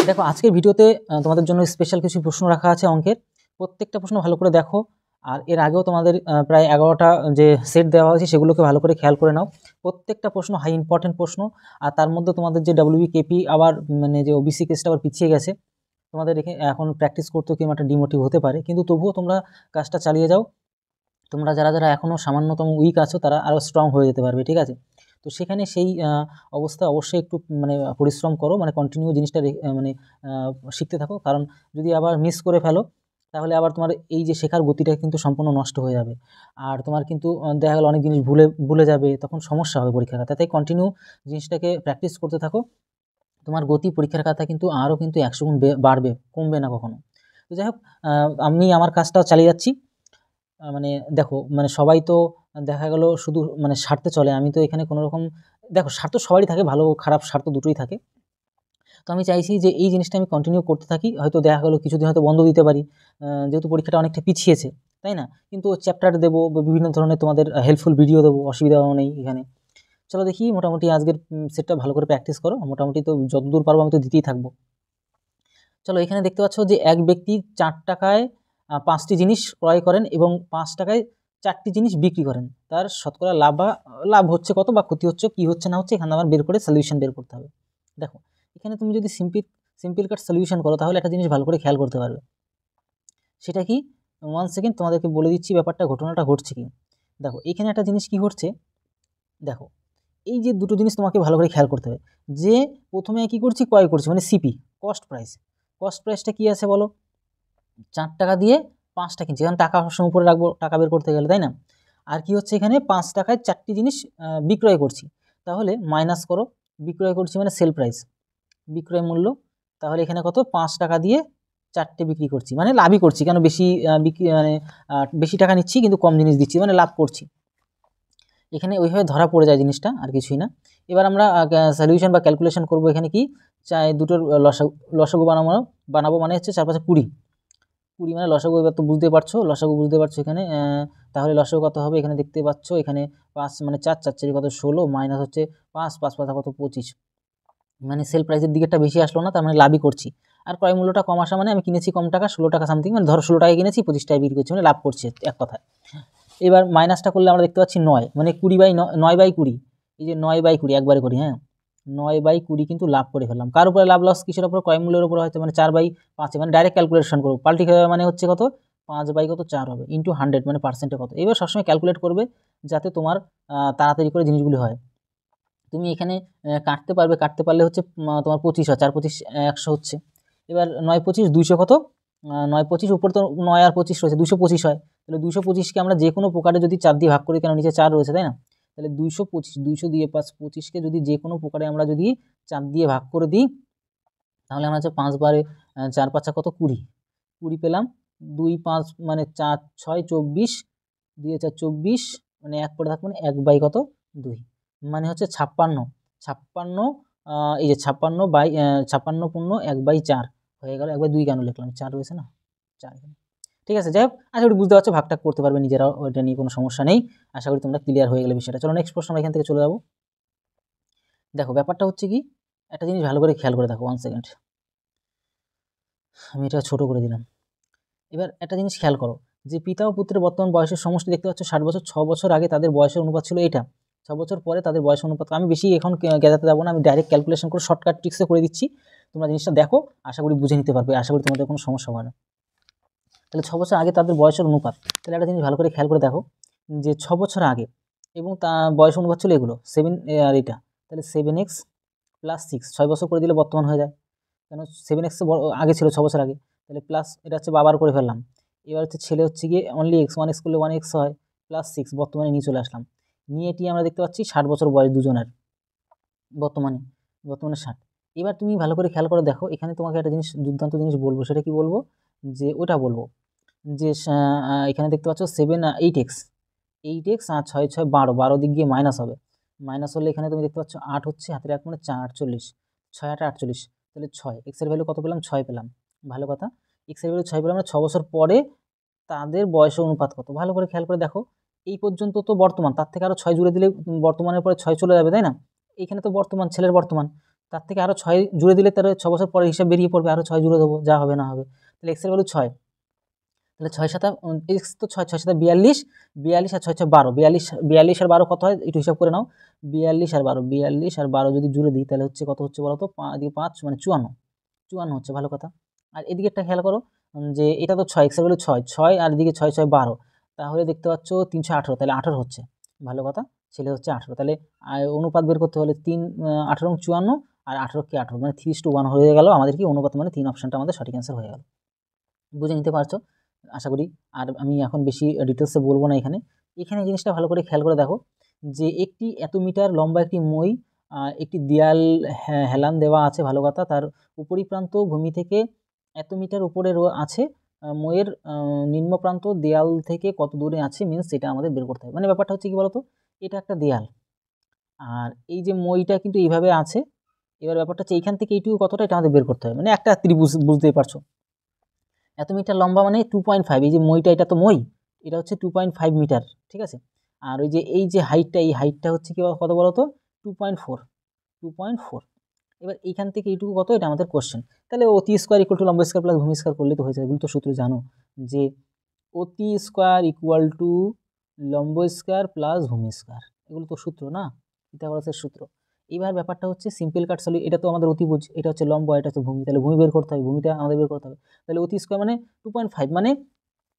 দেখো আজকের ভিডিওতে তোমাদের জন্য স্পেশাল কিছু প্রশ্ন রাখা আছে অঙ্কের। প্রত্যেকটা প্রশ্ন ভালো করে দেখো। আর এর আগেও তোমাদের প্রায় 11টা যে সেট দেওয়া হয়েছে সেগুলোকে ভালো করে খেয়াল করে নাও। প্রত্যেকটা প্রশ্ন হাই ইম্পর্টেন্ট প্রশ্ন। আর তার মধ্যে তোমাদের যে ডাব্লিউবি কেপি আবার মানে যে ওবিসি কেসটা আবার পিছিয়ে গেছে, তোমাদের এখন প্র্যাকটিস করতেও কিংবা একটা ডিমোটিভ হতে পারে, কিন্তু তবুও তোমরা কাজটা চালিয়ে যাও। তোমরা যারা যারা এখনও সামান্যতম উইক আছো তারা আরও স্ট্রং হয়ে যেতে পারবে, ঠিক আছে? তো সেখানে সেই অবস্থায় অবশ্যই একটু মানে পরিশ্রম করো, মানে কন্টিনিউ জিনিসটা মানে শিখতে থাকো। কারণ যদি আবার মিস করে ফেলো তাহলে আবার তোমার এই যে শেখার গতিটা কিন্তু সম্পূর্ণ নষ্ট হয়ে যাবে। আর তোমার কিন্তু দেখা গেল অনেক জিনিস ভুলে যাবে, তখন সমস্যা হবে পরীক্ষার খাতায়। তাই কন্টিনিউ জিনিসটাকে প্র্যাকটিস করতে থাকো। তোমার গতি পরীক্ষার খাতায় কিন্তু আরও কিন্তু 100 গুণ বাড়বে, কমবে না কখনো। তো যাই হোক, আমি আমার কাজটাও চালিয়ে যাচ্ছি। মানে দেখো, মানে সবাই তো দেখা গেল শুধু মানে স্বার্থে চলে। আমি তো এখানে কোনো রকম, দেখো স্বার্থ সবারই থাকে, ভালো খারাপ স্বার্থ দুটোই থাকে। তো আমি চাইছি যে এই জিনিসটা আমি কন্টিনিউ করতে থাকি। হয়তো দেখা গেলো কিছুদিন হয়তো বন্ধ দিতে পারি, যেহেতু পরীক্ষাটা অনেকটা পিছিয়েছে, তাই না? কিন্তু চ্যাপ্টার দেবো বা বিভিন্ন ধরনের তোমাদের হেল্পফুল ভিডিও দেবো, অসুবিধাও নেই এখানে। চলো দেখি, মোটামুটি আজকের সেটটা ভালো করে প্র্যাকটিস করো। মোটামুটি তো যতদূর পারবো আমি তো দিতেই থাকবো। চলো, এখানে দেখতে পাচ্ছ যে এক ব্যক্তি 4 টাকায় 5টি জিনিস ক্রয় করেন এবং 5 টাকায় 4টি জিনিস বিক্রি করেন। তার শতকরা লাভ হচ্ছে কত বা ক্ষতি হচ্ছে, কি হচ্ছে না হচ্ছে, এখানে আমার বের করে সলিউশন বের করতে হবে। দেখো এখানে তুমি যদি সিম্পল কাট সলিউশন করো তাহলে একটা জিনিস ভালো করে খেয়াল করতে পারবে। সেটা কি? 1 সেকেন্ড তোমাদেরকে বলে দিচ্ছি ব্যাপারটা, ঘটনাটা ঘটছে কি। দেখো এখানে একটা জিনিস কি ঘটছে, দেখো এই যে দুটো জিনিস তোমাকে ভালো করে খেয়াল করতে হবে। যে প্রথমে কি করছি, ক্রয় করছি, মানে সিপি, কস্ট প্রাইসটা কি আছে বলো? 4 টাকা দিয়ে 5টা কিনছি, কারণ টাকা সবসময় উপরে রাখবো টাকা বের করতে গেলে, তাই না? আর কি হচ্ছে, এখানে 5 টাকায় 4টি জিনিস বিক্রয় করছি। তাহলে মাইনাস করো, বিক্রয় করছি মানে সেল প্রাইস, বিক্রয় মূল্য। তাহলে এখানে কত, 5 টাকা দিয়ে 4টে বিক্রি করছি, মানে লাভই করছি, কেন বেশি বিক্রি মানে বেশি টাকা নিচ্ছি কিন্তু কম জিনিস দিচ্ছি, মানে লাভ করছি। এখানে ওইভাবে ধরা পড়ে যায় জিনিসটা, আর কিছুই না। এবার আমরা সলিউশন বা ক্যালকুলেশন করব। এখানে কি চাই, দুটোর লসাগু বানাবো, মানে হচ্ছে 4 5 20, মানে লসাগু। এবার তো বুঝতে পারছো, লসাগু বুঝতে পারছো এখানে। তাহলে লসাগু কত হবে, এখানে দেখতে পাচ্ছ, এখানে 5 মানে 4 4 কত 16, মাইনাস হচ্ছে 5 5 5 কত 25, মানে সেল প্রাইসের দিকেরটা বেশি আসলো না, তার মানে লাভই করছি। আর ক্রয় মূল্যটা কম আসা মানে আমি কিনেছি কম টাকা, 16 টাকা সামথিং, মানে ধরো 16 টাকায় কিনেছি, 25 টাকায় বিক্রি করছি, মানে লাভ করছি এক কথায়। এবার মাইনাসটা করলে আমরা দেখতে পাচ্ছি 9, মানে 9/20, এই যে 9/20 একবারে করি, হ্যাঁ 9/20 কিন্তু লাভ করে ফেললাম। কার উপরে লাভ লস, কিসের উপর? ক্রয় মূল্যের উপর হয়তো, মানে 4/5, মানে ডাইরেক্ট ক্যালকুলেশন করবো, পাল্টি মানে হচ্ছে কত, 5/4 হবে, ইন্টু 100 মানে পার্সেন্টে কত। এবার সবসময় ক্যালকুলেট করবে যাতে তোমার তাড়াতাড়ি করে জিনিসগুলি হয়। তুমি এখানে কাটতে পারলে হচ্ছে তোমার 25 হয়, 4 25 100 হচ্ছে। এবার 9 25 200 কত, 9 25 উপর তো 9 আর 25 রয়েছে, 225 হয়। তাহলে 225কে আমরা যে কোনো প্রকারে যদি 4 দিয়ে ভাগ করি, কেন নিচে 4 রয়েছে, তাই না? তাহলে 225, 200 দিয়ে 25কে যদি যে কোনো প্রকারে আমরা যদি 4 দিয়ে ভাগ করে দিই, তাহলে আমরা হচ্ছে 5 বারে 4 5 কত 20 পেলাম। 2 5 মানে 4 6 24, 2 4 24, মানে 1 পরে থাকবে, মানে 1 কত 2, মানে হচ্ছে 56। এই যে 56 পূর্ণ 1/4 হয়ে গেল। 1/2 কেন লিখলাম, 4 রয়েছে না, 4 এখানে। ঠিক আছে, যাই হোক, আশা করি বুঝতে পারছো, ভাগটা করতে পারবে নিজেরাও, ওইটা নিয়ে কোনো সমস্যা নেই। আশা করি তোমরা ক্লিয়ার হয়ে গেলে বিষয়টা। চলো নেক্সট প্রশ্ন আমরা এখান থেকে চলে যাবো। দেখো ব্যাপারটা হচ্ছে কি, একটা জিনিস ভালো করে খেয়াল করে দেখো। 1 সেকেন্ড, আমি এটা ছোট করে দিলাম। এবার একটা জিনিস খেয়াল করো, যে পিতা ও পুত্রের বর্তমান বয়সের সমষ্টি দেখতে পাচ্ছ 60 বছর। 6 বছর আগে তাদের বয়সের অনুপাত ছিল এটা, 6 বছর পরে তাদের বয়সের অনুপাত। আমি বেশি এখন গেজাতে যাবো না, আমি ডাইরেক্ট ক্যালকুলেশন করে শর্টকাট ট্রিক্সে করে দিচ্ছি। তোমরা জিনিসটা দেখো, আশা করি বুঝে নিতে পারবে, আশা করি তোমাদের কোনো সমস্যা হবে না। তাহলে 6 বছর আগে তাদের বয়সের অনুপাত, তাহলে একটা জিনিস ভালো করে খেয়াল করে দেখো, যে 6 বছর আগে এবং তা বয়স অনুপাত ছিল এগুলো 7 আর এটা, তাহলে 7x + 6, 6 বছর করে দিলে বর্তমান হয়ে যায়, কেন 7x আগে ছিল 6 বছর আগে। তাহলে প্লাস, এটা হচ্ছে বাবার করে ফেললাম। এবার হচ্ছে ছেলে হচ্ছে গিয়ে অনলি x, 1x করলে 1x হয়, +6 বর্তমানে নিয়ে চলে আসলাম। নিয়ে এটি আমরা দেখতে পাচ্ছি 60 বছর বয়স দুজনের, বর্তমানে 60। এবার তুমি ভালো করে খেয়াল করে দেখো, এখানে তোমাকে একটা জিনিস, দুর্দান্ত জিনিস বলবো। সেটা কি বলবো, যে ওটা বলবো যে এখানে দেখতে পাচ্ছ 8x আর 6 6 12 দিক গিয়ে মাইনাস হবে। মাইনাস হলে এখানে তুমি দেখতে পাচ্ছ 8 হচ্ছে, হাতের 1 মানে 4, 48, 6 8 48, তাহলে 6, x এর ভ্যালু কত পেলাম, 6 পেলাম। ভালো কথা, x এর ভ্যালু 6 পেলাম, মানে 6 বছর পরে তাদের বয়সের অনুপাত কত। ভালো করে খেয়াল করে দেখো, এই পর্যন্ত তো বর্তমান, তার থেকে আরও 6 জুড়ে দিলে বর্তমানের পরে 6 চলে যাবে, তাই না? এইখানে তো বর্তমান, ছেলের বর্তমান, তার থেকে আরও 6 জুড়ে দিলে তার 6 বছর পরে হিসাব বেরিয়ে পড়বে, আরও 6 জুড়ে দেবো, যা হবে না হবে। তাহলে এক্সের ভ্যালু 6, তাহলে 6 সাতা এক্স তো 6, 6 সাতা 42, 42 আর 6 6 12, 42 আর 12 কত হয় একটু হিসাব করে নাও। 42 আর 12, 42 আর 12 যদি জুড়ে দিই তাহলে হচ্ছে কত হচ্ছে বলো তো, এদিকে 5 মানে 54, 54 হচ্ছে, ভালো কথা। আর এদিকে একটা খেয়াল করো যে এটা তো 6, এক্সের ভ্যালু 6, 6 আর এদিকে 6 6 12, তাহলে দেখতে পাচ্ছ 318, তাহলে 18 হচ্ছে, ভালো কথা, ছেলে হচ্ছে 18। তাহলে অনুপাত বের করতে হলে 3 18 54 আর 18 কে 18 মানে 3:1 হয়ে গেল আমাদের কি অনুপাত, মানে 3 অপশনটা আমাদের সঠিক অ্যান্সার হয়ে গেল। বুঝে নিতে পারছো আশা করি। আর আমি এখন বেশি ডিটেলসে বলবো না। এখানে জিনিসটা ভালো করে খেয়াল করে দেখো যে একটি এত মিটার লম্বা একটি মই, একটি দেয়াল হেলান দেওয়া আছে, ভালো কথা, তার উপরিপ্রান্ত ভূমি থেকে এত মিটার উপরে আছে, মইয়ের নিম্ন প্রান্ত দেয়াল থেকে কত দূরে আছে মিনস সেটা আমাদের বের করতে হবে। মানে ব্যাপারটা হচ্ছে কি বলতো, এটা একটা দেয়াল আর এই যে মইটা কিন্তু এইভাবে আছে, এবার ব্যাপারটা হচ্ছে এইখান থেকে এইটুকু কতটা এটা আমাদের বের করতে হবে, মানে একটা ত্রিভুজ, বুঝতেই পারছো। এত মিটার লম্বা মানে 2.5, এই যে মইটা এটা তো মই, এটা হচ্ছে 2.5 মিটার, ঠিক আছে। আর ওই যে এই যে হাইটটা, এই হাইটটা হচ্ছে কি কত বলো তো, 2.4, 2.4। এবার এইখান থেকে এইটুকু কত, এটা আমাদের কোশ্চেন। তাহলে অতি স্কোয়ার ইকুয়াল টু লম্ব স্কোয়ার প্লাস ভূমি স্কোয়ার করলে তো হয়ে যায়। এগুলো তো সূত্র জানো যে অতি স্কোয়ার ইকুয়াল টু লম্ব স্কোয়ার প্লাস ভূমি স্কোয়ার, এগুলো তো সূত্র না, পিথাগোরাসের সূত্র। এবার ব্যাপারটা হচ্ছে সিম্পল কাট সলি, এটা তো আমাদের অতিভুজ, এটা হচ্ছে লম্ব, এটা হচ্ছে ভূমি, তাহলে ভূমি বের করতে হবে, ভূমিটা আমাদের বের করতে হবে। তাহলে অতি স্কোয়ার মানে 2.5, মানে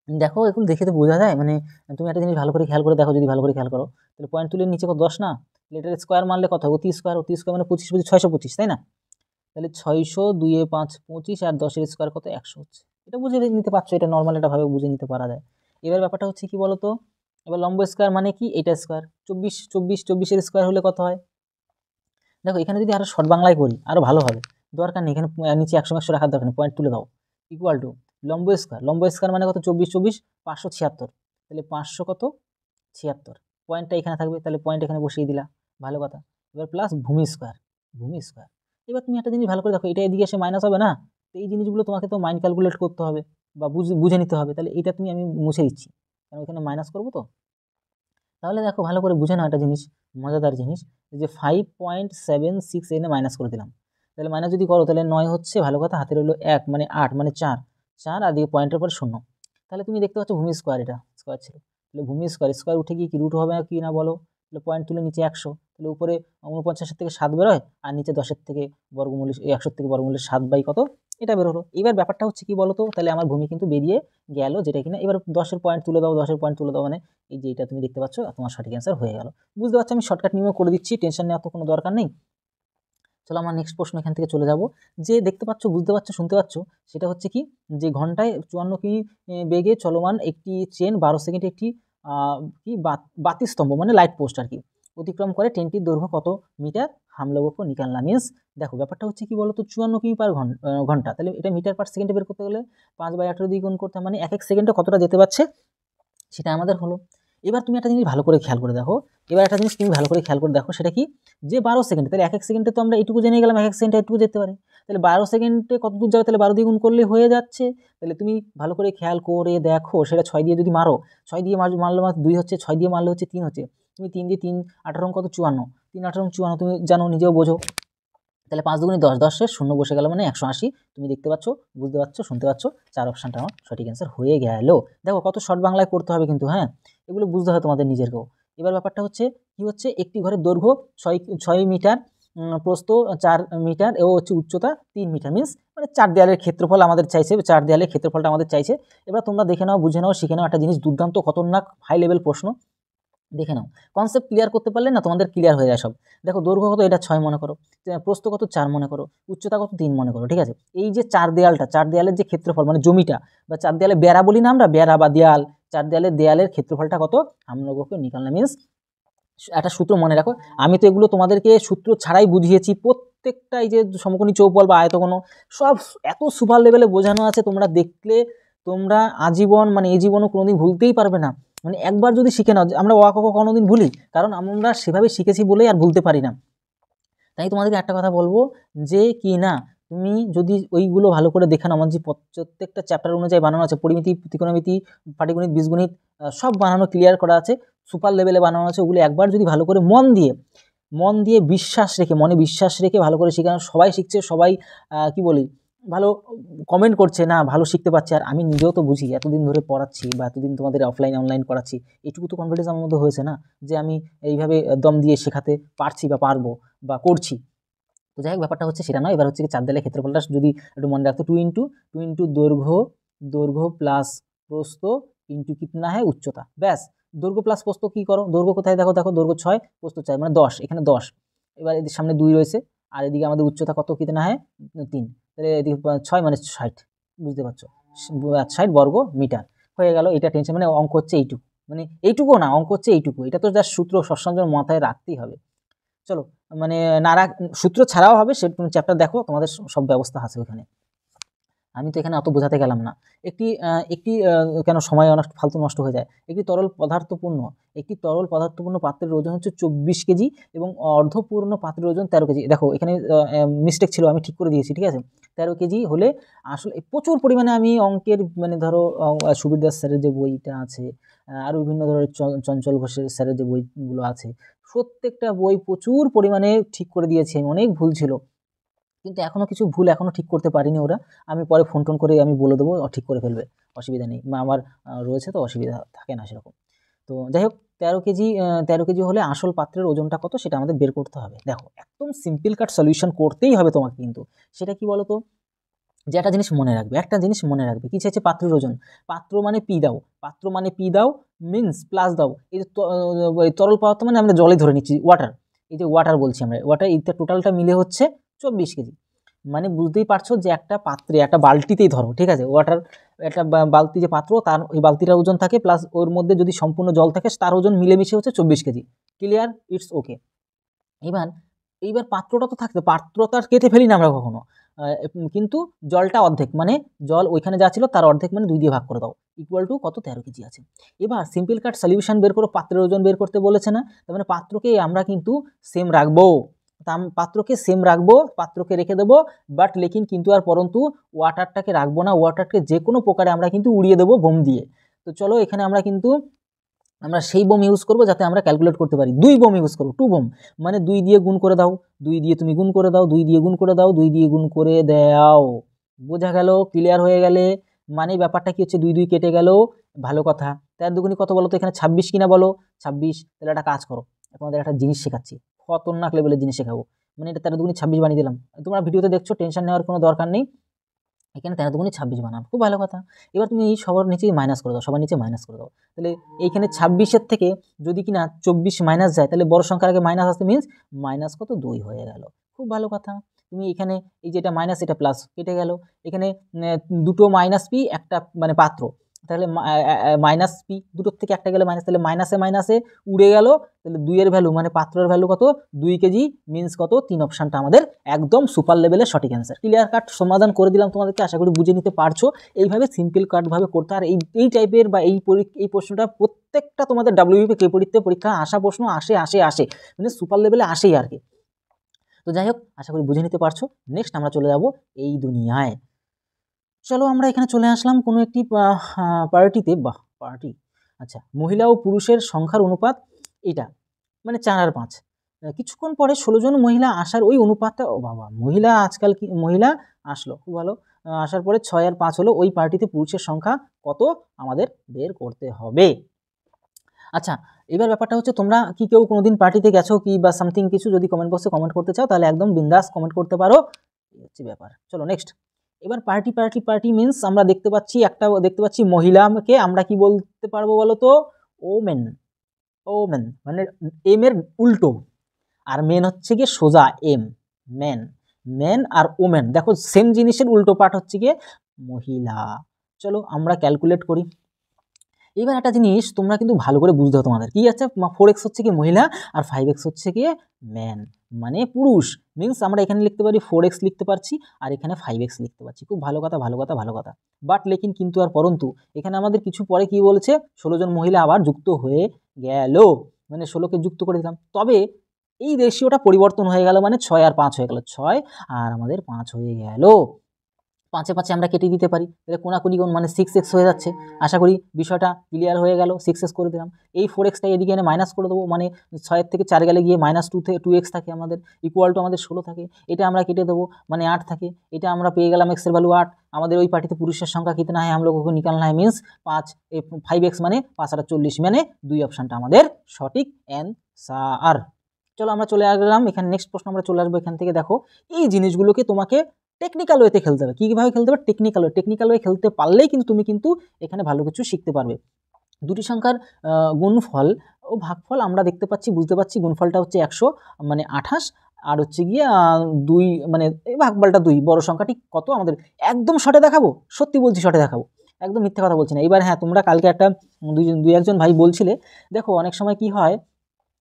দেখো এগুলো দেখে তো বোঝা যায়, মানে তুমি একটা জিনিস ভালো করে খেয়াল করে দেখো, যদি ভালো করে খেয়াল করো তাহলে পয়েন্ট তুলে নিচে কত 10 না, এটার স্কোয়ার মারলে কত হয়, অতি স্কোয়ার, অতি স্কোয়ার মানে 25 25 625, তাই না। তাহলে 600 2 এ 5 25 আর 10 এর স্কোয়ার কত 100 হচ্ছে। এটা বুঝে নিতে পারছো, এটা নর্মাল এটা ভাবে বুঝে নিতে পারা যায়। এবার ব্যাপারটা হচ্ছে কি বলতো, এবার লম্ব স্কোয়ার মানে কি, এটা স্কোয়ার 24 24 24 এর স্কোয়ার হলে কত হয়। দেখো এখানে যদি আরো শর্ট বাংলায় করি আরো ভালো হবে, দরকার নেই এখানে নিচে 100 100 রাখার দরকার নেই, পয়েন্ট তুলে দাও। ইকুয়াল টু লম্ব স্কোয়ার, লম্ব স্কোয়ার মানে কত 24 24 576, তাহলে 500 কত 76, পয়েন্টটা এখানে থাকবে, তাহলে পয়েন্ট এখানে বসিয়ে দিলা, ভালো কথা। এবার প্লাস ভূমি স্কোয়ার, ভূমি স্কোয়ার। এবার তুমি একটা জিনিস ভালো করে দেখো, এটা এদিকে এসে মাইনাস হবে না, তো এই জিনিসগুলো তোমাকে তো মাইন্ড ক্যালকুলেট করতে হবে বা বুঝে নিতে হবে। তাহলে এটা আমি মুছে দিচ্ছি, কারণ এখানে মাইনাস করবো তো। তাহলে দেখো ভালো করে বুঝে নাও একটা জিনিস, মজাদার জিনিস, যে 5.76 এনে মাইনাস করে দিলাম, তাহলে মাইনাস যদি করো তাহলে 9 হচ্ছে, ভালো কথা, হাতের হলো 1 মানে 8 মানে 4 4 আর দিকে পয়েন্টের পর 0। তাহলে তুমি দেখতে পাচ্ছ ভূমি স্কোয়ার, এটা স্কোয়ার ছিল, তাহলে ভূমি স্কোয়ার, স্কোয়ার উঠে গিয়ে কি রুট হবে কি না বলো, তাহলে পয়েন্ট তুলে নিচে 100, তাহলে উপরে 49 থেকে 7 বেরোয় আর নিচে 10 থেকে বর্গমূল 100 থেকে বর্গমূলের 7 বাই কত, এটা বের হলো। এবার ব্যাপারটা হচ্ছে কি বলতো, তাহলে আমার ভূমি কিন্তু বেরিয়ে গেল, যেটা কিনা এবার 10-এর পয়েন্ট তুলে দাও, 10-এর পয়েন্ট তুলে দাও, মানে এই যে এটা তুমি দেখতে পাচ্ছ তোমার সঠিক অ্যান্সার হয়ে গেল। বুঝতে পারছো, আমি শর্টকাট নিয়মে করে দিচ্ছি, টেনশন নেওয়ার তো কোনো দরকার নেই। চলো আমরা নেক্সট প্রশ্ন এখান থেকে চলে যাব। যে দেখতে পাচ্ছ, বুঝতে পারছো, শুনতে পাচ্ছ, সেটা হচ্ছে কি, যে ঘন্টায় 54 কিমি বেগে চলমান একটি ট্রেন 12 সেকেন্ডে একটি কি বাতিস্তম্ভ মানে লাইট পোস্ট আর কি অতিক্রম করে, ট্রেনটির দৈর্ঘ্য কত মিটার, হাম লোগো কো নিকালনা। মিনস দেখো ব্যাপারটা হচ্ছে কি বলতো, 54 কিমি পার ঘন্টা, তাহলে এটা মিটার পার সেকেন্ডে বের করতে গেলে 5/18 দিয়ে গুণ করতে, মানে এক এক সেকেন্ডে কতটা যেতে পারছে সেটা আমাদের হলো। এবার তুমি একটা জিনিস ভালো করে খেয়াল করে দেখো, সেটা কি, যে 12 সেকেন্ডে, তাহলে এক এক সেকেন্ডে তো আমরা এইটুকু জেনে গেলাম, এক এক সেকেন্ডে এইটুকু যেতে পারে, তাহলে 12 সেকেন্ডে কত দূর যাবে, তাহলে 12 দিয়ে গুণ করলে হয়ে যাচ্ছে। তাহলে তুমি ভালো করে খেয়াল করে দেখো, সেটা 6 দিয়ে যদি মারো, 6 দিয়ে মারলে 2 হচ্ছে, 6 দিয়ে মারলে হচ্ছে 3 হচ্ছে, তুমি 3 দিয়ে 3 18 কত 54, 3 18 54 তুমি জানো, নিজেও বোঝো। তাহলে 5 দুগুণে 10, 10-এর 0 বসে গেল মানে 180। তুমি দেখতে পাচ্ছ, বুঝতে পারছো, শুনতে পাচ্ছ, 4 অপশানটা আমার সঠিক অ্যান্সার হয়ে গেল। দেখো কত শর্ট বাংলায় করতে হবে কিন্তু, হ্যাঁ এগুলো বুঝতে হয় তোমাদের নিজেরকেও। এবার ব্যাপারটা হচ্ছে কি, হচ্ছে একটি ঘরের দৈর্ঘ্য 6 মিটার, প্রস্থ 4 মিটার ও হচ্ছে উচ্চতা 3 মিটার, মিনস মানে 4 দেয়ালের ক্ষেত্রফল আমাদের চাইছে, 4 দেয়ালের ক্ষেত্রফলটা আমাদের চাইছে। এবার তোমরা দেখে নাও, বুঝে নাও, শিখে নাও একটা জিনিস, দুর্দান্ত খতরনাক হাই লেভেল প্রশ্ন, দেখে নাও। কনসেপ্ট ক্লিয়ার করতে পারলে না তোমাদের ক্লিয়ার হয়ে যায় সব। দেখো দৈর্ঘ্য কত, এটা 6 মনে করো, প্রস্থ কত 4 মনে করো, উচ্চতা কত 3 মনে করো, ঠিক আছে। এই যে 4 দেয়ালের যে ক্ষেত্রফল মানে জমিটা, বা 4 দেয়ালে বেড়া বলি না আমরা, বেড়া বা দেয়াল, 4 দেয়ালের ক্ষেত্রফলটা কত, আমরা ওকে নিকালনা। মিনস একটা সূত্র মনে রাখো, আমি তো এগুলো তোমাদেরকে সূত্র ছাড়াই বুঝিয়েছি, প্রত্যেকটা এই যে সমকোণী চৌপল বা আয়তঘন সব এত সুপার লেভেলে বোঝানো আছে, তোমরা দেখলে তোমরা আজীবন মানে এই জীবনও কোনোদিন ভুলতেই পারবে না। মানে একবার যদি শিখে নাও, আমরা অ ক খ কোনোদিন ভুলি, কারণ আমরা সেভাবে শিখেছি বলেই আর ভুলতে পারি না। তাই তোমাদেরকে একটা কথা বলবো, যে কি না, তুমি যদি ওইগুলো ভালো করে দেখে নাও, আমার যে প্রত্যেকটা চ্যাপ্টার অনুযায়ী বানানো আছে, পরিমিতি, ত্রিকোণমিতি, পাটিগণিত, বীজগণিত, সব বানানো ক্লিয়ার করা আছে, সুপার লেভেলে বানানো আছে, ওগুলো একবার যদি ভালো করে মন দিয়ে মন দিয়ে বিশ্বাস রেখে, মনে বিশ্বাস রেখে ভালো করে শেখানো। সবাই শিখছে, সবাই কি বলি ভালো কমেন্ট করছে, না ভালো শিখতে পারছে। আর আমি নিজেও তো বুঝি, এতদিন ধরে পড়াচ্ছি বা এতদিন তোমাদের অফলাইন অনলাইন করাচ্ছি, এটুকু তো কনফিডেন্স আমার মধ্যে হয়েছে না যে আমি এইভাবে দম দিয়ে শেখাতে পারছি বা পারবো বা করছি। তো যাই হোক, ব্যাপারটা হচ্ছে সেটা নয়। এবার হচ্ছে কি চার দেয়ালের ক্ষেত্রফলটা যদি একটু মনে রাখতো, টু ইন্টু দৈর্ঘ্য প্লাস প্রস্থ ইন্টু কিতনা হয় উচ্চতা। ব্যাস, দৈর্ঘ্য প্লাস প্রস্থ কী করো, দৈর্ঘ্য কোথায় দেখো, দৈর্ঘ্য 6, প্রস্থ 4 মানে 10, এখানে 10। এবার এদের সামনে 2 রয়েছে, আর এদিকে আমাদের উচ্চতা কত কিতনা হয় 3, তাহলে এদিকে 6 মানে 60, বুঝতে পারছো, 60 বর্গ মিটার হয়ে গেল। এটা টেনশন, মানে অঙ্ক হচ্ছে এইটুকু, মানে এইটুকু না, অঙ্ক হচ্ছে এইটুকু। এটা তো জাস্ট সূত্র সবসময় মাথায় রাখতেই হবে। চলো, মানে না রাখ, সূত্র ছাড়াও হবে, সে তুমি চ্যাপ্টার দেখো, তোমাদের সব ব্যবস্থা আছে ওখানে। আমি তো এখানে অত বোঝাতে গেলাম না। একটি কেন সময় অনেক ফালতু নষ্ট হয়ে যায়। একটি তরল পদার্থপূর্ণ পাত্রের ওজন হচ্ছে 24 কেজি এবং অর্ধপূর্ণ পাত্রের ওজন 13 কেজি। দেখো এখানে মিস্টেক ছিল, আমি ঠিক করে দিয়েছি, ঠিক আছে। 13 কেজি হলে আসলে প্রচুর পরিমাণে আমি অঙ্কের, মানে ধরো সুবীর দাস স্যারের যে বইটা আছে, আরও বিভিন্ন ধরনের চঞ্চল ঘোষের স্যারের যে বইগুলো আছে, প্রত্যেকটা বই প্রচুর পরিমাণে ঠিক করে দিয়েছে। অনেক ভুল ছিল, কিন্তু এখনও কিছু ভুল এখনও ঠিক করতে পারিনি ওরা। আমি পরে ফোন টোন করে আমি বলে দেবো, ঠিক করে ফেলবে, অসুবিধা নেই। আমার রয়েছে তো, অসুবিধা থাকে না সেরকম। তো যাই হোক, 13 কেজি হলে আসল পাত্রের ওজনটা কত সেটা আমাদের বের করতে হবে। দেখো একদম সিম্পল কাট সলিউশন করতেই হবে তোমাকে, কিন্তু সেটা কি বলো তো, যে একটা জিনিস মনে রাখবে, কি চাইছে, পাত্রের ওজন। পাত্র মানে পি দাও মিন্স প্লাস দাও, এই যে তরল পদার্থ মানে আমরা জলে ধরে নিচ্ছি, ওয়াটার, এই যে ওয়াটার বলছি আমরা, ওয়াটার, এইটা টোটালটা মিলে হচ্ছে 24 কেজি। মানে বুঝতেই পারছো যে একটা পাত্রে, একটা বালতিতেই ধরো, ঠিক আছে, ওয়াটার, একটা বালতি যে পাত্র, তার ওই বালতিটার ওজন থাকে প্লাস ওর মধ্যে যদি সম্পূর্ণ জল থাকে, তার ওজন মিলেমিশে হচ্ছে 24 কেজি। Clear, it's okay. এইবার পাত্রটা তো থাকতে, পাত্রটা আর কেটে ফেলি না আমরা কখনো, কিন্তু জলটা অর্ধেক, মানে জল ওইখানে যা ছিল তার অর্ধেক, মানে 2 দিয়ে ভাগ করে দাও, ইকুয়াল টু কত, 13 কেজি আছে। এবার সিম্পল কাট সলিউশন বের করো, পাত্রের ওজন বের করতে বলেছে না, তার মানে পাত্রকে আমরা কিন্তু সেম রাখবো, পাত্রকে রেখে দেবো, বাট লেকিন কিন্তু আর পরন্তু ওয়াটারটাকে রাখবো না, ওয়াটারকে যে কোনো প্রকারে আমরা কিন্তু উড়িয়ে দেবো বোম দিয়ে। তো চলো, এখানে আমরা সেই বোম ইউজ করবো যাতে আমরা ক্যালকুলেট করতে পারি। 2 বোম ইউজ করবো, 2 বোম, মানে 2 দিয়ে গুণ করে দাও, 2 দিয়ে তুমি গুণ করে দাও, 2 দিয়ে গুণ করে দাও, 2 দিয়ে গুণ করে দাও। বোঝা গেল, ক্লিয়ার হয়ে গেলে, মানে ব্যাপারটা কি হচ্ছে, 2 2 কেটে গেল, ভালো কথা। 13 দুগুণি কত বলো তো, এখানে 26 কিনা বলো, 26। তাহলে একটা কাজ করো, তোমাদের একটা জিনিস শেখাচ্ছি, খতরনাক লেভেলের জিনিস শেখাবো, মানে এটা 13 দুগুণি 26 বানিয়ে দিলাম। তোমরা ভিডিওতে দেখছো, টেনশন নেওয়ার কোনো দরকার নেই, এখানে 13 দুগুণি 26 বানান, খুব ভালো কথা। এবার তুমি সবার নিচে মাইনাস করে দাও, সবার নিচে মাইনাস করে দাও, তাহলে এইখানে 26-এর থেকে যদি কিনা 24 মাইনাস যায়, তাহলে বড় সংখ্যার আগে মাইনাস আসতে মিন্স মাইনাস কত, 2 হয়ে গেল, খুব ভালো কথা। তুমি এখানে এই যেটা মাইনাস, এটা প্লাস কেটে গেল, এখানে দুটো মাইনাস পি, একটা মানে পাত্র, তাহলে মাইনাস পি, দুটোর থেকে একটা গেলে মাইনাস, তাহলে মাইনাসে উড়ে গেল, তাহলে 2 এর ভ্যালু মানে পাত্রের ভ্যালু কত, 2 কেজি মিন্স কত, 3 অপশানটা আমাদের একদম সুপার লেভেলের সঠিক অ্যান্সার। ক্লিয়ার কাট সমাধান করে দিলাম তোমাদেরকে, আশা করি বুঝে নিতে পারছো। এইভাবে সিম্পল কাটভাবে করতে, আর এই টাইপের বা এই প্রশ্নটা প্রত্যেকটা তোমাদের ডাব্লিউবিপি কেপরিতে পরীক্ষা আসা প্রশ্ন আসে, মানে সুপার লেভেলে আসেই আর কি। তো যাই হোক, আশা করি বুঝে নিতে পারছো। নেক্সট আমরা চলে যাব এই দুনিয়ায়। চলো আমরা এখানে চলে আসলাম কোনো একটি পার্টিতে, পার্টি, আচ্ছা, মহিলা ও পুরুষের সংখ্যার অনুপাত এটা, মানে 4 আর 5। কিছুক্ষণ পরে 16 জন মহিলা আসার ওই অনুপাতটা, ও বাবা, মহিলা আসলো, খুব ভালো। আসার পরে 6 আর 5 হলো, ওই পার্টিতে পুরুষের সংখ্যা কত আমাদের বের করতে হবে। আচ্ছা, এবার ব্যাপারটা হচ্ছে, তোমরা কি কেউ কোনোদিন পার্টিতে গেছো কি বা সামথিং কিছু, যদি কমেন্ট বক্সে কমেন্ট করতে চাও তাহলে একদম বিন্দাস কমেন্ট করতে পারো, এই হচ্ছে ব্যাপার। চলো নেক্সট। এবার পার্টি মিন্স আমরা দেখতে পাচ্ছি মহিলাকে আমরা কি বলতে পারবো বলো তো, ওমেন, মানে এম এর উল্টো, আর মেন হচ্ছে গিয়ে সোজা এম, মেন আর ওমেন, দেখো সেম জিনিসের উল্টো পার্ট হচ্ছে গিয়ে মহিলা। চলো আমরা ক্যালকুলেট করি। এবার একটা জিনিস তোমরা কিন্তু ভালো করে বুঝতে হবে, তোমাদের কি আছে, 4x হচ্ছে কি মহিলা আর 5x হচ্ছে কি ম্যান, মানে পুরুষ। মিন্স আমরা এখানে লিখতে পারি 4x লিখতে পারছি, আর এখানে 5x লিখতে পারছি, খুব ভালো কথা। বাট লেকিন কিন্তু আর পরন্তু, এখানে আমাদের কিছু পরে কি বলেছে, 16 জন মহিলা আবার যুক্ত হয়ে গেল, মানে 16কে যুক্ত করে দিলাম, তবে এই রেশিওটা পরিবর্তন হয়ে গেল, মানে 6 আর 5 হয়ে গেল, 6 আর আমাদের 5 হয়ে গেল। 5 5 আমরা কেটে দিতে পারি, তাহলে কোনাকুনি কোণ মানে 6x হয়ে যাচ্ছে। আশা করি বিষয়টা ক্লিয়ার হয়ে গেল। 6x করে দিলাম, এই 4xটা এদিকে এনে মাইনাস করে দেবো, মানে 6 থেকে 4 গেলে গিয়ে -2x থাকে আমাদের, ইকুয়াল টু আমাদের 16 থাকে। এটা আমরা কেটে দেবো, মানে 8 থাকে। এটা আমরা পেয়ে গেলাম x এর ভ্যালু 8। আমাদের ওই পার্টিতে পুরুষের সংখ্যা কিতনা হয় हम लोगों को निकालना है, मीन्स 5x মানে 5 আর 40, মানে 2 অপশানটা আমাদের সঠিক অ্যান্সার। চলো আমরা চলে আসলাম এখানে, নেক্সট প্রশ্ন আমরা চলে আসবো এখান থেকে। দেখো এই জিনিসগুলোকে তোমাকে টেকনিক্যাল ওয়েতে খেলতে হবে। কীভাবে খেলতে হবে? টেকনিক্যাল ওয়ে খেলতে পারলেই কিন্তু তুমি কিন্তু এখানে ভালো কিছু শিখতে পারবে। দুটি সংখ্যার গুণফল ও ভাগফল আমরা দেখতে পাচ্ছি, বুঝতে পারছি। গুণফলটা হচ্ছে 100 মানে 28, আর হচ্ছে গিয়ে 2 মানে এই ভাগফলটা 2। বড় সংখ্যাটি কত আমাদের একদম শর্টে দেখাবো, সত্যি বলছি শর্টে দেখাবো, একদম মিথ্যে কথা বলছি না। এবার হ্যাঁ, তোমরা কালকে একটা দুই একজন ভাই বলছিলে, দেখো অনেক সময় কি হয়,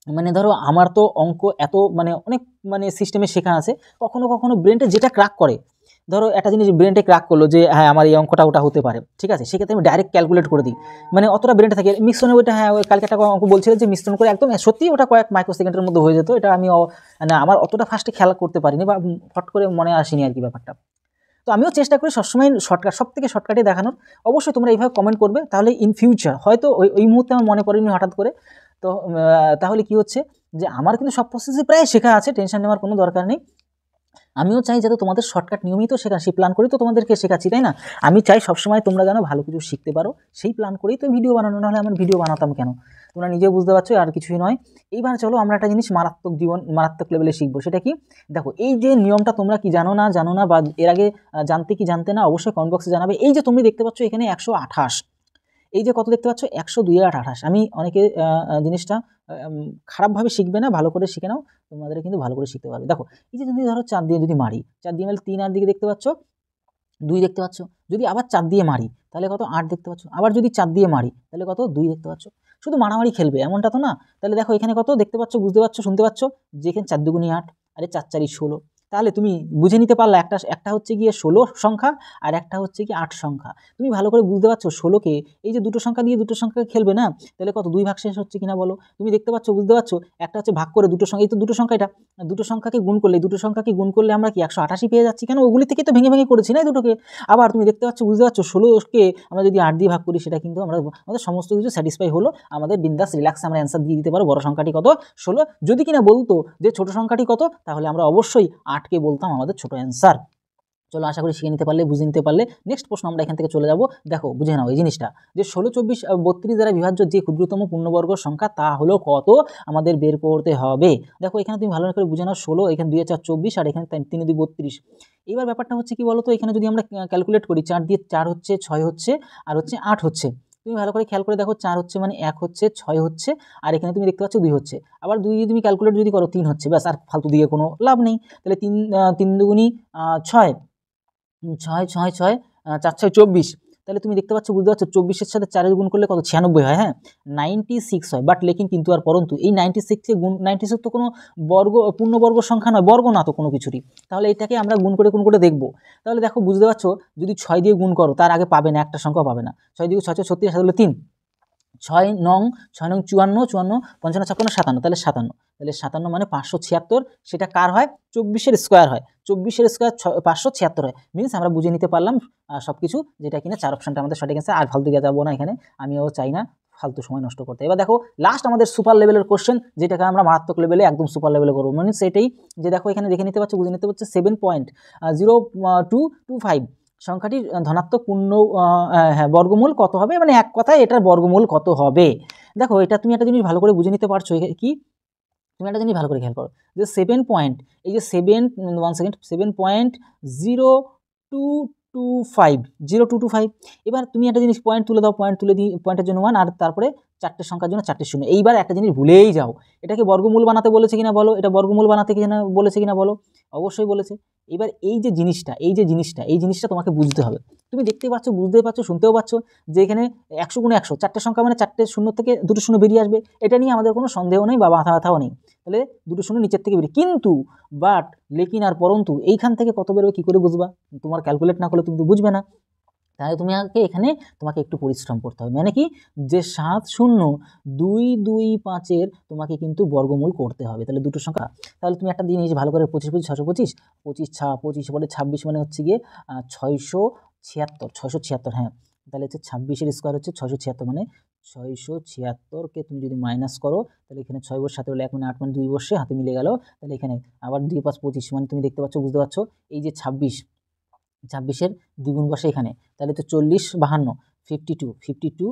মানে ধরো আমার তো অঙ্ক এত মানে অনেক মানে সিস্টেমে শেখা আছে, কখনো কখনো ব্রেনটা যেটা ক্র্যাক করে, ধরো একটা জিনিস ব্রেনটে ক্র্যাক করলো যে হ্যাঁ আমার এই অঙ্কটা ওটা হতে পারে, ঠিক আছে, সেক্ষেত্রে আমি ডাইরেক্ট ক্যালকুলেট করে দিই, মানে অতটা ব্রেনটা থাকে মিশ্রণে। ওইটা হ্যাঁ, ওই কালকে একটা অঙ্ক বলছিল যে মিশ্রণ করে একদম সত্যি ওটা কয়েক মাইক্রোসেকেন্ডের মধ্যে হয়ে যেত। এটা আমি মানে আমার অতটা ফার্স্টে খেয়াল করতে পারিনি বা ফট করে মনে আসেনি আর কি ব্যাপারটা। তো আমিও চেষ্টা করি সবসময় শর্টকাট, সব থেকে শর্টকাটে দেখানোর। অবশ্যই তোমরা এইভাবে কমেন্ট করবে, তাহলে ইন ফিউচার হয়তো ওই মুহূর্তে আমার মনে পড়েনি হঠাৎ করে, তো তাহলে কি হচ্ছে যে আমার কিন্তু সব প্রসেসই প্রায় শেখা আছে, টেনশন নেওয়ার কোনো দরকার নেই। আমিও চাই যাতে তোমাদের শর্টকাট নিয়মিত শেখা, সেই প্ল্যান করেই তো তোমাদেরকে শেখাচ্ছি, তাই না? আমি চাই সবসময় তোমরা যেন ভালো কিছু শিখতে পারো, সেই প্ল্যান করেই তো ভিডিও বানানো, নাহলে আমার ভিডিও বানাতাম কেন? তোমরা নিজেও বুঝতে পারছো, আর কিছুই নয়। এইবার চলো আমরা একটা জিনিস মারাত্মক লেভেলে শিখবো। সেটা কি? দেখো এই যে নিয়মটা তোমরা কি জানো না বা এর আগে জানতে কি জানতে না, অবশ্যই কমেন্ট বক্সে জানাবে। এই যে তুমি দেখতে পাচ্ছ এখানে 128, এই যে কত দেখতে পাচ্ছ 102 আর 28। আমি অনেকে জিনিসটা খারাপভাবে শিখবে না, ভালো করে শিখে নাও, তোমাদের কিন্তু ভালো করে শিখতে পারবে। দেখো এই যে যদি ধরো 4 দিয়ে যদি মারি, 4 দিয়ে মারলে 3 আর দিকে দেখতে পাচ্ছ 2 দেখতে পাচ্ছ। যদি আবার 4 দিয়ে মারি তাহলে কত 8 দেখতে পাচ্ছ। আবার যদি 4 দিয়ে মারি তাহলে কত 2 দেখতে পাচ্ছ। শুধু মারামারি খেলবে এমনটা তো না। তাহলে দেখো এখানে কত দেখতে পাচ্ছ, বুঝতে পারছো, শুনতে পাচ্ছ যে এখানে 4 দুগুণী 8, আরে 4 4 16। তাহলে তুমি বুঝে নিতে পারলা, একটা হচ্ছে গিয়ে 16 সংখ্যা আর একটা হচ্ছে কি 8 সংখ্যা। তুমি ভালো করে বুঝতে পারছো 16কে এই যে দুটো সংখ্যা দিয়ে দুটো সংখ্যাকে খেলবে না, তাহলে কত 2 ভাগ শেষ হচ্ছে কিনা বলো? তুমি দেখতে পাচ্ছ, বুঝতে পারছো, একটা হচ্ছে ভাগ করে দুটো সংখ্যা, এই তো দুটো সংখ্যা, এটা দুটো সংখ্যাকে গুণ করলে আমরা কি 188 পেয়ে যাচ্ছি। কেন? ওগুলি থেকে তো ভেঙে ভেঙে করেছি না এই দুটোকে। আবার তুমি দেখতে পাচ্ছ, বুঝতে পারছো 16কে আমরা যদি 8 দিয়ে ভাগ করি, সেটা কিন্তু আমাদের সমস্ত কিছু স্যাটিসফাই হলো, আমাদের বিন্দাস রিল্যাক্সে আমরা অ্যান্সার দিয়ে দিতে পারো। বড় সংখ্যাটি কত? 16। যদি কিনা বলতো যে ছোট সংখ্যাটি কত, তাহলে আমরা অবশ্যই 8কে বলতাম আমাদের ছোট অ্যান্সার। চলো আশা করি শিখে নিতে পারলে, বুঝে নিতে পারলে। নেক্সট প্রশ্ন আমরা এখান থেকে চলে যাব। দেখো বুঝে নাও এই জিনিসটা, যে 16 24 32 দ্বারা বিভাজ্য যে ক্ষুদ্রতম পূর্ণবর্গ সংখ্যা তা হলো কত, আমাদের বের করতে হবে। দেখো এখানে তুমি ভালো করে বুঝে নাও, 16 এখানে 2 4 24 আর এখানে 3 2 32। এইবার ব্যাপারটা হচ্ছে কি বলো তো, এখানে যদি আমরা ক্যালকুলেট করি, 4 দিয়ে 4 হচ্ছে, 6 হচ্ছে, আর হচ্ছে 8 হচ্ছে। তুমি ভালো করে খেয়াল করে দেখো, 4 হচ্ছে মানে 1 হচ্ছে, 6 হচ্ছে, আর এখানে তুমি দেখতে পাচ্ছ 2 হচ্ছে। আবার 2 দিয়ে তুমি ক্যালকুলেট যদি করো 3 হচ্ছে, ব্যাস, আর ফালতু দিয়ে কোনো লাভ নেই। তাহলে 3 দুগুণী 6, 6 6 6 4 6 24। তাহলে তুমি দেখতে পাচ্ছ, বুঝতে পারছো, 24-এর সাথে 4 গুণ করলে কত 96 হয়, হ্যাঁ 96 হয়। বাট লেকিন কিন্তু আর পরন্তু এই 96-কে গুণ, 96 তো কোনো পূর্ণবর্গ সংখ্যা নয়, বর্গ না তো কোনো কিছুরই। তাহলে এটাকে আমরা গুণ করে দেখবো। তাহলে দেখো বুঝতে পারছো, যদি 6 দিয়ে গুণ করো তার আগে পাবে না, একটা সংখ্যা পাবে না। 6 দিয়ে 6 36, 7 হলো 3, 6 নং 54 54 55 56 57, তাহলে 57, তাহলে 57 মানে 576। সেটা কার হয়? 24-এর স্কোয়ার হয়। 24-এর স্কোয়ার 576 হয়। মিনস আমরা বুঝে নিতে পারলাম সব কিছু, যেটা কিনা 4 অপশানটা আমাদের সঠিক আছে। আর ফালতু গিয়ে যাবো না এখানে, আমিও চাই না ফালতু সময় নষ্ট করতে। এবার দেখো লাস্ট আমাদের সুপার লেভেলের কোশ্চেন, যেটাকে আমরা মারাত্মক লেভেলে একদম সুপার লেভেলে করবো। মানে সেটাই যে দেখো এখানে দেখে নিতে পারছো, বুঝে নিতে পারছো 7.0225 সংখ্যাটির ধনাত্মক পূর্ণ বর্গমূল কত হবে, মানে এক কথায় এটার বর্গমূল কত হবে। দেখো এটা তুমি একটা জিনিস ভালো করে বুঝে নিতে পারছো কি, তুমি একটা জিনিস ভালো করে খেয়াল করো, যে 7.0225। এবার তুমি একটা জিনিস পয়েন্ট তুলে দাও, পয়েন্ট তুলে দিয়ে পয়েন্টের জন্য 1, আর তারপরে 4টে সংখ্যার জন্য 4টে শূন্য। এইবার একটা জিনিস ভুলেই যাও, এটাকে বর্গমূল বানাতে বলেছে কিনা বলো, এটা বর্গমূল বানাতে কিনা বলেছে কিনা বলো, অবশ্যই বলেছে। এবার এই জিনিসটা তোমাকে বুঝতে হবে। তুমি দেখতে পাচ্ছ, বুঝতে পারছো, শুনতেও পাচ্ছ যে এখানে 100 গুণ 100, 4টে সংখ্যা মানে 4টে শূন্য থেকে 2টো শূন্য বেরিয়ে আসবে। এটা নিয়ে আমাদের কোনো সন্দেহ নেই বা মাথা ব্যথাও নেই। তাহলে 2টো শূন্য নিচের থেকে বেরিয়ে, কিন্তু বাট লেকিন আর পরন্তু এইখান থেকে কত বেরোবে কী করে বুঝবা? তোমার ক্যালকুলেট না করলে তুমি তো বুঝবে না। তাহলে তুমি আগে এখানে তোমাকে একটু পরিশ্রম করতে হবে, মানে কি যে 7 0 2 2 5-এর তোমাকে কিন্তু বর্গমূল করতে হবে। তাহলে দুটো সংখ্যা, তাহলে তুমি একটা জিনিস ভালো করে 25 25 625 25 বলে 26 মানে হচ্ছে গিয়ে 676 হ্যাঁ, তাহলে হচ্ছে 26-এর স্কোয়ার হচ্ছে 676, মানে 676কে তুমি যদি মাইনাস করো তাহলে এখানে 6 বসে 7 হলে 1 মানে 8 মানে 2 বসে হাতে মিলে গেল। তাহলে এখানে আবার 2 5 25 মানে তুমি দেখতে পাচ্ছ, বুঝতে পারছো এই যে 26-এর দ্বিগুণ বসে এখানে, তাহলে তো 40 52 52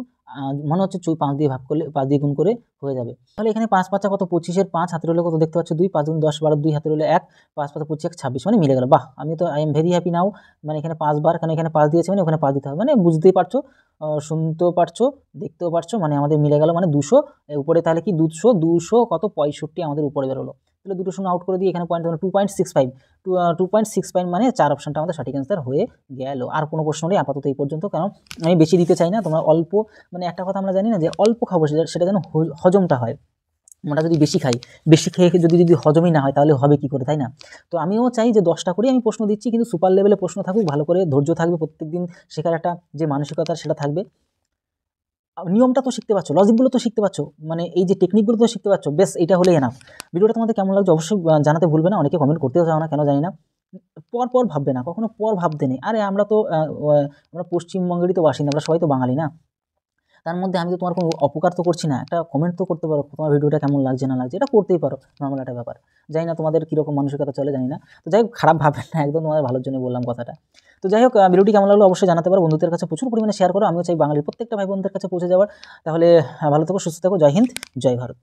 মনে হচ্ছে 5 দিয়ে ভাগ করলে 5 দিয়ে গুণ করে হয়ে যাবে। তাহলে এখানে 5 5 কত 25-এর 5 হাতের হলে কত দেখতে পাচ্ছ 2, 5 গুণ 10 12 2 হাতের হলে 1, 5 5 25 26 মানে মিলে গেল। বাহ, আমি তো আই এম ভেরি হ্যাপি নাও, মানে এখানে 5 বার, কারণ এখানে 5 দিয়েছে মানে ওখানে 5 দিতে হবে, মানে বুঝতেই পারছো, শুনতেও পারছো, দেখতেও পারছো, মানে আমাদের মিলে গেল, মানে 200 উপরে, তাহলে কি 200 কত 65 আমাদের উপরে বেরোলো। তাহলে দুটো শূন্য আউট করে দিয়ে এখানে পয়েন্ট 2.65 2.65 মানে 4 অপশনটা আমাদের সঠিক অ্যান্সার হয়ে গেল। আর কোনো প্রশ্ন নেই আপাতত এই পর্যন্ত, কারণ আমি বেশি দিতে চাই না, তোমরা অল্প, মানে একটা কথা আমরা জানি না যে অল্প খাবো সেটা যেন হজমটা হয়। আমরা যদি বেশি খাই, বেশি খেয়ে যদি হজমই না হয় তাহলে হবে কি করে, তাই না? তো আমিও চাই যে 10টা করে আমি প্রশ্ন দিচ্ছি, কিন্তু সুপার লেভেলে প্রশ্ন থাকুক, ভালো করে ধৈর্য থাকবে, প্রত্যেকদিন শেখার একটা যে মানসিকতা সেটা থাকবে। নিয়মটা তো শিখতে পারছো, লজিকগুলো তো শিখতে পারছো, মানে এই যে টেকনিকগুলো তো শিখতে পারছো, বেশ এইটা হলেই এনাফ। ভিডিওটা তোমাদের কেমন লাগছে অবশ্যই জানাতে ভুলবে না, অনেকে কমেন্ট করতেও চাও না কেন জানি না। পর ভাববে না, কখনো পর ভাবতে নেই। আরে আমরা তো আমরা পশ্চিমবঙ্গেরই তো বাসিন্দা, আমরা সবাই তো বাঙালি না, তার মধ্যে আমি তো তোমার কোনো অপকার তো করছি না, একটা কমেন্ট তো করতে পারো তোমার ভিডিওটা কেমন লাগছে না লাগছে, এটা করতেই পারো, নর্মাল একটা ব্যাপার। জানি না তোমাদের কীরকম মানসিকতা চলে জানি না, তো যাই হোক খারাপ ভাববেন না, একদম তোমাদের ভালোর জন্য বললাম কথাটা। তো যাই হোক ভিডিওটি কেমন লাগলো অবশ্যই জানাতে পারো, বন্ধুদের কাছে প্রচুর পরিমাণে শেয়ার করো, আমিও চাই বাঙালির প্রত্যেকটা ভাই বোনদের কাছে পৌঁছে যাওয়ার। তাহলে ভালো থেকো, সুস্থ থেকো, জয় হিন্দ, জয় ভারত।